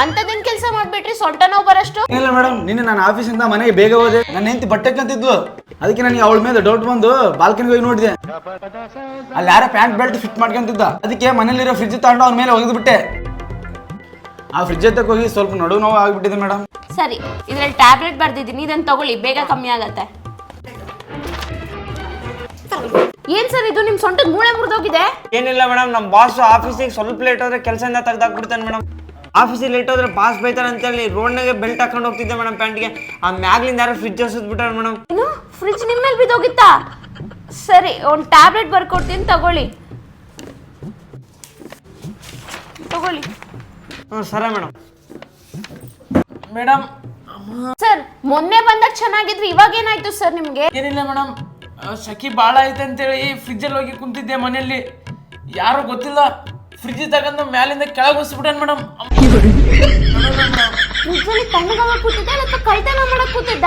ಅಂತದೇನ್ ಕೆಲಸ ಮಾಡ್ಬಿಟ್ರಿ ಸೊಂಟ ನೋವು ಬರಷ್ಟು? ಇಲ್ಲ ಮೇಡಮ್, ನಿನ್ನೆ ನಾನು ಆಫೀಸಿಂದ ಮನೆಗೆ ಬೇಗ ಹೋದೆ. ನನ್ನ ಹೆಂಡತಿ ಬಟ್ಟೆ ಕಂತಿದ್ಲು, ಅದಕ್ಕೆ ನನಗೆ ಅವಳ ಮೇಲೆ ಡೌಟ್ ಬಂದು ಬಾಲ್ಕನಿಗೆ ಹೋಗಿ ನೋಡಿದೆ. ಅಲ್ಲಿ ಯಾರ ಪ್ಯಾಂಟ್ ಬೆಲ್ಟ್ ಫಿಟ್ ಮಾಡ್ಕೊಂತಿದ್ದ, ಅದಕ್ಕೆ ಮನೇಲಿರೋ ಫ್ರಿಜ್ ತಗೊಂಡು ಅವ್ನ ಮೇಲೆ ಒಗೆದು ಬಿಟ್ಟೆ. ಆ ಫ್ರಿಜ್ ಹತ್ತಕ್ಕೆ ಹೋಗಿ ಸ್ವಲ್ಪ ನಡು ನೋವು ಆಗ್ಬಿಟ್ಟಿದೆ ಮೇಡಮ್. ಸರಿ, ಇದ್ರಲ್ಲಿ ಟ್ಯಾಬ್ಲೆಟ್ ಬರ್ದಿದ್ದೀನಿ, ಇದನ್ನ ತಗೊಳ್ಳಿ, ಬೇಗ ಕಮ್ಮಿ ಆಗತ್ತೆ. ಏನ್ ಸರ್ ಇದು, ನಿಮ್ ಸೊಂಟದ ಮೂಳೆ ಮುರಿದೋಗಿದೆ? ಏನಿಲ್ಲ ಮೇಡಮ್, ನಮ್ಮ ಬಾಸ್ ಆಫೀಸಿಗೆ ಸ್ವಲ್ಪ ಲೇಟ್ ಹೋದ್ರೆ ಕೆಲಸದಿಂದ ತೆಗ್ದಾಕ್ಬಿಡ್ತಾನೆ ಮೇಡಮ್. ಆಫೀಸಿಗೆ ಲೇಟ್ ಹೋದ್ರೆ ಬಾಸ್ ಬೈತಾನೆ ಅಂತೇಳಿ ರೋಡ್ನಾಗೆ ಬೆಲ್ಟ್ ಹಾಕೊಂಡು ಹೋಗ್ತಿದ್ದೆ ಮೇಡಮ್ ಪ್ಯಾಂಟ್ಗೆ. ಆ ಮ್ಯಾಗ್ಲಿಂದ ಯಾರೋ ಫ್ರಿಜ್ ಹಸಿದ್ಬಿಟ್ಟಾರೆ ಮೇಡಮ್. ಏನು, ಫ್ರಿಜ್ ನಿಮ್ಮ ಮೇಲೆ ಬಿದ್ದೋಗಿತ್ತಾ? ಸರಿ, ಒಂದು ಟ್ಯಾಬ್ಲೆಟ್ ಬರ್ಕೊಡ್ತೀನಿ, ತಗೊಳ್ಳಿ. ಸರಿ ಮೇಡಮ್. ಮೇಡಮ್ ಸರ್, ಮೊನ್ನೆ ಬಂದಾಗ ಚೆನ್ನಾಗಿದ್ರಿ, ಇವಾಗ ಏನಾಯ್ತು ಸರ್ ನಿಮ್ಗೆ? ಏನಿಲ್ಲ ಮೇಡಮ್, ಸಖಿ ಭಾಳ ಐತೆ ಅಂತೇಳಿ ಫ್ರಿಜ್ಜಲ್ಲಿ ಹೋಗಿ ಕುಂತಿದ್ದೆ ಮನೆಯಲ್ಲಿ. ಯಾರು ಗೊತ್ತಿಲ್ಲ ಫ್ರಿಜ್ ತಗೊಂಡು ಮ್ಯಾಲಿಂದ ಕೆಳಗೆ ಹೊಸ್ಬಿಟ್ಟಾನ ಮೇಡಮ್. ಫ್ರಿಜ್ಜಲ್ಲಿ ತಣ್ಣಗಾಗ ಕೂತಿದ್ದ ಅಥವಾ ಕಳ್ತನ ಮಾಡಕ್ ಕೂತಿದ್ದ?